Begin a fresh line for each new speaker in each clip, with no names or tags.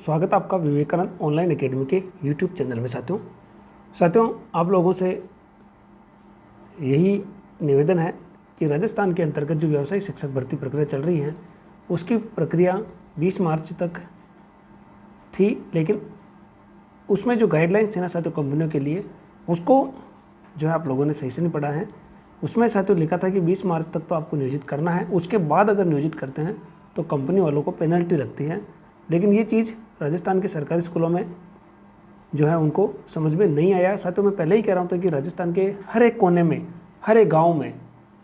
स्वागत है आपका विवेकानंद ऑनलाइन एकेडमी के यूट्यूब चैनल में। साथियों आप लोगों से यही निवेदन है कि राजस्थान के अंतर्गत जो व्यावसायिक शिक्षक भर्ती प्रक्रिया चल रही है उसकी प्रक्रिया 20 मार्च तक थी, लेकिन उसमें जो गाइडलाइंस थी ना साथियों कंपनियों के लिए, उसको जो है आप लोगों ने सही से नहीं पढ़ा है। उसमें साथियों लिखा था कि 20 मार्च तक तो आपको नियोजित करना है, उसके बाद अगर नियोजित करते हैं तो कंपनी वालों को पेनल्टी लगती है। लेकिन ये चीज़ राजस्थान के सरकारी स्कूलों में जो है उनको समझ में नहीं आया। साथियों मैं पहले ही कह रहा हूँ कि राजस्थान के हर एक कोने में, हर एक गांव में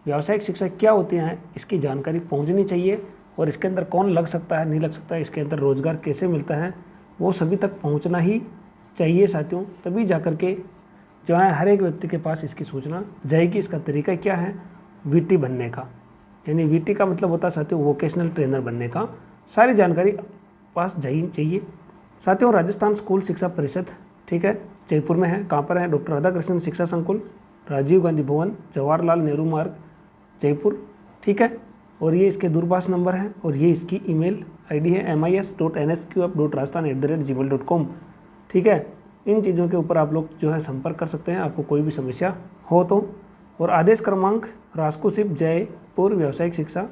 व्यावसायिक शिक्षा क्या होती हैं इसकी जानकारी पहुँचनी चाहिए, और इसके अंदर कौन लग सकता है, नहीं लग सकता है, इसके अंदर रोज़गार कैसे मिलता है, वो सभी तक पहुँचना ही चाहिए साथियों। तभी जा कर के जो है हर एक व्यक्ति के पास इसकी सूचना जाएगी। इसका तरीका क्या है, वीटी बनने का, यानी वीटी का मतलब होता है साथियों वोकेशनल ट्रेनर बनने का। सारी जानकारी पास जानी चाहिए साथियों। राजस्थान स्कूल शिक्षा परिषद, ठीक है, जयपुर में है। कहाँ पर है? डॉक्टर राधाकृष्णन शिक्षा संकुल, राजीव गांधी भवन, जवाहरलाल नेहरू मार्ग, जयपुर, ठीक है। और ये इसके दूरभाष नंबर है और ये इसकी ईमेल आईडी है mis.nsqf.rajasthan@gmail.com, ठीक है। इन चीज़ों के ऊपर आप लोग जो है संपर्क कर सकते हैं आपको कोई भी समस्या हो तो। और आदेश क्रमांक रास्को सिप जयपुर व्यावसायिक शिक्षा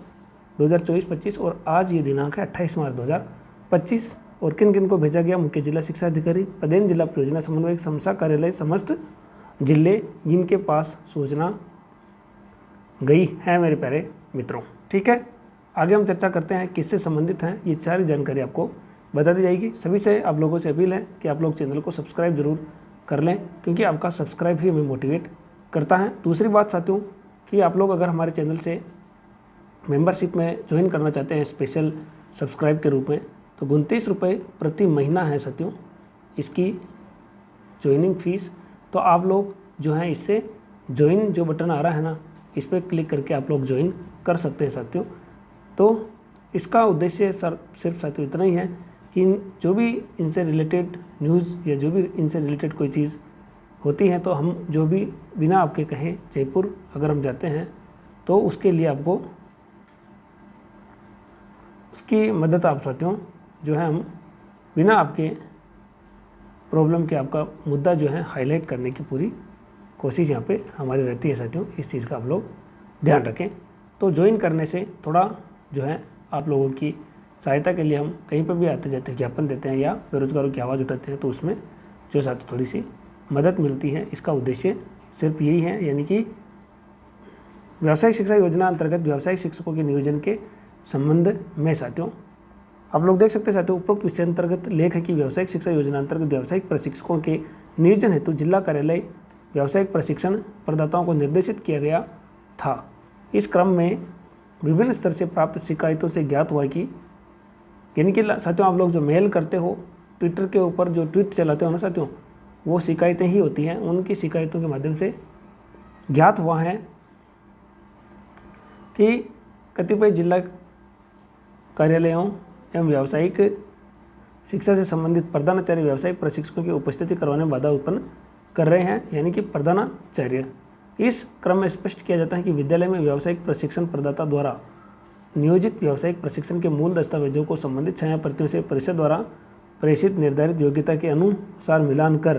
2024-25, और आज ये दिनांक है 28 मार्च 2025। और किन किन को भेजा गया? मुख्य जिला शिक्षा अधिकारी, पदेन जिला परियोजना समन्वयक, समसा कार्यालय समस्त जिले, जिनके पास सूचना गई है मेरे प्यारे मित्रों, ठीक है। आगे हम चर्चा करते हैं किससे संबंधित हैं, ये सारी जानकारी आपको बता दी जाएगी। सभी से आप लोगों से अपील है कि आप लोग चैनल को सब्सक्राइब जरूर कर लें, क्योंकि आपका सब्सक्राइब ही हमें मोटिवेट करता है। दूसरी बात साथियों कि आप लोग अगर हमारे चैनल से मेंबरशिप में ज्वाइन करना चाहते हैं स्पेशल सब्सक्राइब के रूप में, तो 29 रुपये प्रति महीना है साथियों इसकी ज्वाइनिंग फीस। तो आप लोग जो है इससे ज्वाइन जो बटन आ रहा है ना, इस पर क्लिक करके आप लोग ज्वाइन कर सकते हैं साथियों। तो इसका उद्देश्य सिर्फ साथियों इतना ही है कि जो भी इनसे रिलेटेड न्यूज़ या जो भी इनसे रिलेटेड कोई चीज़ होती है, तो हम जो भी बिना आपके कहें जयपुर अगर हम जाते हैं तो उसके लिए आपको उसकी मदद आप साथियों जो है हम बिना आपके प्रॉब्लम के आपका मुद्दा जो है हाईलाइट करने की पूरी कोशिश यहाँ पे हमारी रहती है साथियों। इस चीज़ का आप लोग ध्यान रखें। तो ज्वाइन करने से थोड़ा जो है आप लोगों की सहायता के लिए हम कहीं पर भी आते जाते ज्ञापन देते हैं या बेरोजगारों की आवाज़ उठाते हैं, तो उसमें जो साथियों थोड़ी सी मदद मिलती है। इसका उद्देश्य सिर्फ यही है, यानी कि व्यावसायिक शिक्षा योजना अंतर्गत व्यावसायिक शिक्षकों के नियोजन के संबंध में साथियों आप लोग देख सकते हैं साथियों उपरोक्त विषय अंतर्गत लेख है कि व्यावसायिक शिक्षा योजना अंतर्गत व्यावसायिक प्रशिक्षकों के नियोजन हेतु जिला कार्यालय व्यावसायिक प्रशिक्षण प्रदाताओं को निर्देशित किया गया था। इस क्रम में विभिन्न स्तर से प्राप्त शिकायतों से ज्ञात हुआ कि, यानी कि साथियों आप लोग जो मेल करते हो, ट्विटर के ऊपर जो ट्वीट चलाते हो ना साथियों, वो शिकायतें ही होती हैं। उनकी शिकायतों के माध्यम से ज्ञात हुआ है कि कतिपय जिला कार्यालयों एवं व्यावसायिक शिक्षा से संबंधित प्रधानाचार्य व्यावसायिक प्रशिक्षकों की उपस्थिति करवाने में बाधा उत्पन्न कर रहे हैं, यानी कि प्रधानाचार्य। इस क्रम में स्पष्ट किया जाता है कि विद्यालय में व्यावसायिक प्रशिक्षण प्रदाता द्वारा नियोजित व्यावसायिक प्रशिक्षण के मूल दस्तावेजों को संबंधित छाया प्रतियों से परिषद द्वारा प्रेषित निर्धारित योग्यता के अनुसार मिलान कर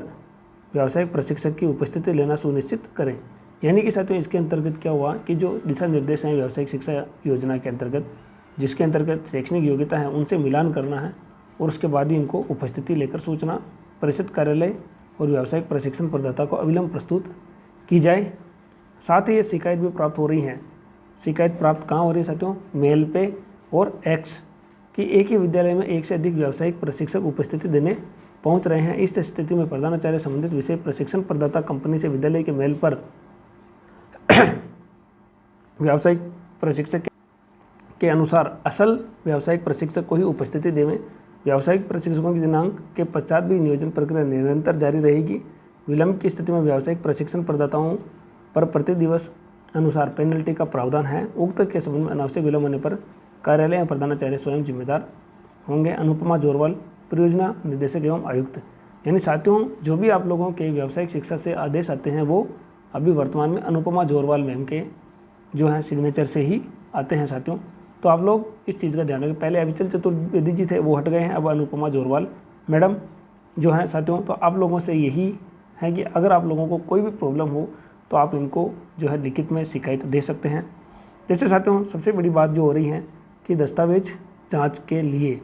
व्यावसायिक प्रशिक्षक की उपस्थिति लेना सुनिश्चित करें। यानी कि साथियों इसके अंतर्गत क्या हुआ कि जो दिशा निर्देश हैं व्यावसायिक शिक्षा योजना के अंतर्गत, जिसके अंतर्गत शैक्षणिक योग्यता है उनसे मिलान करना है, और उसके बाद ही इनको उपस्थिति लेकर सूचना परिषद कार्यालय और व्यावसायिक प्रशिक्षण प्रदाता को अविलंब प्रस्तुत की जाए। साथ ही ये शिकायत भी प्राप्त हो रही हैं। शिकायत प्राप्त कहाँ हो रही है साथियों? मेल पे और एक्स कि एक ही विद्यालय में एक से अधिक व्यावसायिक प्रशिक्षक उपस्थिति देने पहुंच रहे हैं। इस स्थिति में प्रधानाचार्य संबंधित विषय प्रशिक्षण प्रदाता कंपनी से विद्यालय के मेल पर व्यावसायिक प्रशिक्षक के अनुसार असल व्यावसायिक प्रशिक्षक को ही उपस्थिति देवें। व्यावसायिक प्रशिक्षकों की दिनांक के पश्चात भी नियोजन प्रक्रिया निरंतर जारी रहेगी। विलंब की स्थिति में व्यावसायिक प्रशिक्षण प्रदाताओं पर प्रति दिवस अनुसार पेनल्टी का प्रावधान है। उक्त के संबंध में अनावश्यक विलंब होने पर कार्यालय या प्रधानाचार्य स्वयं जिम्मेदार होंगे। अनुपमा जोरवाल, परियोजना निदेशक एवं आयुक्त। यानी साथियों जो भी आप लोगों के व्यावसायिक शिक्षा से आदेश आते हैं वो अभी वर्तमान में अनुपमा जोरवाल मैम के जो हैं सिग्नेचर से ही आते हैं साथियों। तो आप लोग इस चीज़ का ध्यान रखें। पहले अविचल चतुर्वेदी जी थे, वो हट गए हैं, अब अनुपमा जोरवाल मैडम जो हैं साथियों। तो आप लोगों से यही है कि अगर आप लोगों को कोई भी प्रॉब्लम हो तो आप इनको जो है लिखित में शिकायत दे सकते हैं। जैसे साथियों सबसे बड़ी बात जो हो रही है कि दस्तावेज जांच के लिए,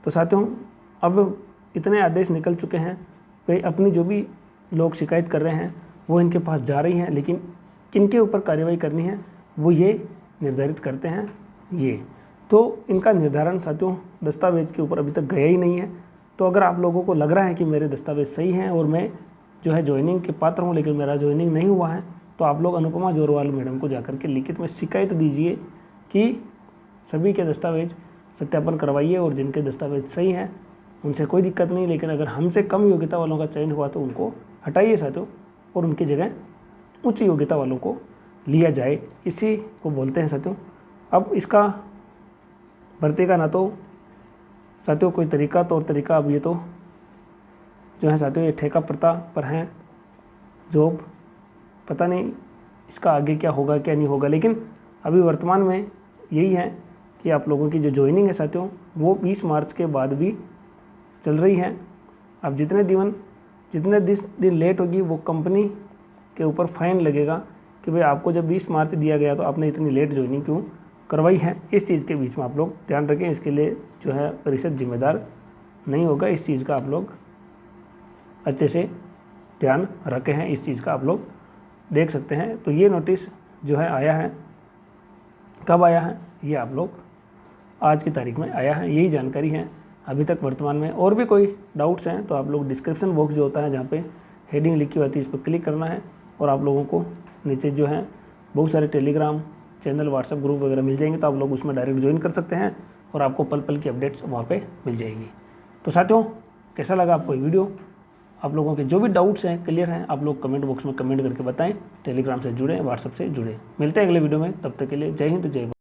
तो साथियों अब इतने आदेश निकल चुके हैं, वे अपनी जो भी लोग शिकायत कर रहे हैं वो इनके पास जा रही हैं, लेकिन किनके ऊपर कार्रवाई करनी है वो ये निर्धारित करते हैं ये। तो इनका निर्धारण साथियों दस्तावेज के ऊपर अभी तक गया ही नहीं है। तो अगर आप लोगों को लग रहा है कि मेरे दस्तावेज सही हैं और मैं जो है ज्वाइनिंग के पात्र हूँ लेकिन मेरा ज्वाइनिंग नहीं हुआ है, तो आप लोग अनुपमा जोरवाल मैडम को जाकर के लिखित में शिकायत दीजिए कि सभी के दस्तावेज सत्यापन करवाइए और जिनके दस्तावेज सही हैं उनसे कोई दिक्कत नहीं, लेकिन अगर हमसे कम योग्यता वालों का चयन हुआ तो उनको हटाइए साथियों और उनकी जगह उच्च योग्यता वालों को लिया जाए। इसी को बोलते हैं साथियों। अब इसका भर्ती का ना तो साथियों कोई तरीका तौर तरीका, अब ये तो जो है साथियों ये ठेका प्रथा पर हैं जॉब, पता नहीं इसका आगे क्या होगा क्या नहीं होगा, लेकिन अभी वर्तमान में यही है कि आप लोगों की जो ज्वाइनिंग है साथियों वो 20 मार्च के बाद भी चल रही है। अब जितने दिन लेट होगी वो कंपनी के ऊपर फाइन लगेगा कि भाई आपको जब 20 मार्च दिया गया तो आपने इतनी लेट ज्वाइनिंग क्यों करवाई है। इस चीज़ के बीच में आप लोग ध्यान रखें, इसके लिए जो है परिषद जिम्मेदार नहीं होगा। इस चीज़ का आप लोग अच्छे से ध्यान रखे हैं, इस चीज़ का आप लोग देख सकते हैं। तो ये नोटिस जो है आया है, कब आया है ये आप लोग आज की तारीख में आया है, यही जानकारी है अभी तक वर्तमान में। और भी कोई डाउट्स हैं तो आप लोग डिस्क्रिप्शन बॉक्स जो होता है जहाँ पे हेडिंग लिखी होती है इस पर क्लिक करना है और आप लोगों को नीचे जो है बहुत सारे टेलीग्राम चैनल व्हाट्सएप ग्रुप वगैरह मिल जाएंगे, तो आप लोग उसमें डायरेक्ट ज्वाइन कर सकते हैं और आपको पल पल की अपडेट्स वहाँ पे मिल जाएगी। तो साथियों कैसा लगा आपको ये वीडियो? आप लोगों के जो भी डाउट्स हैं क्लियर हैं आप लोग कमेंट बॉक्स में कमेंट करके बताएं। टेलीग्राम से जुड़े, व्हाट्सएप से जुड़े। मिलते हैं अगले वीडियो में, तब तक के लिए जय हिंद जय भारत।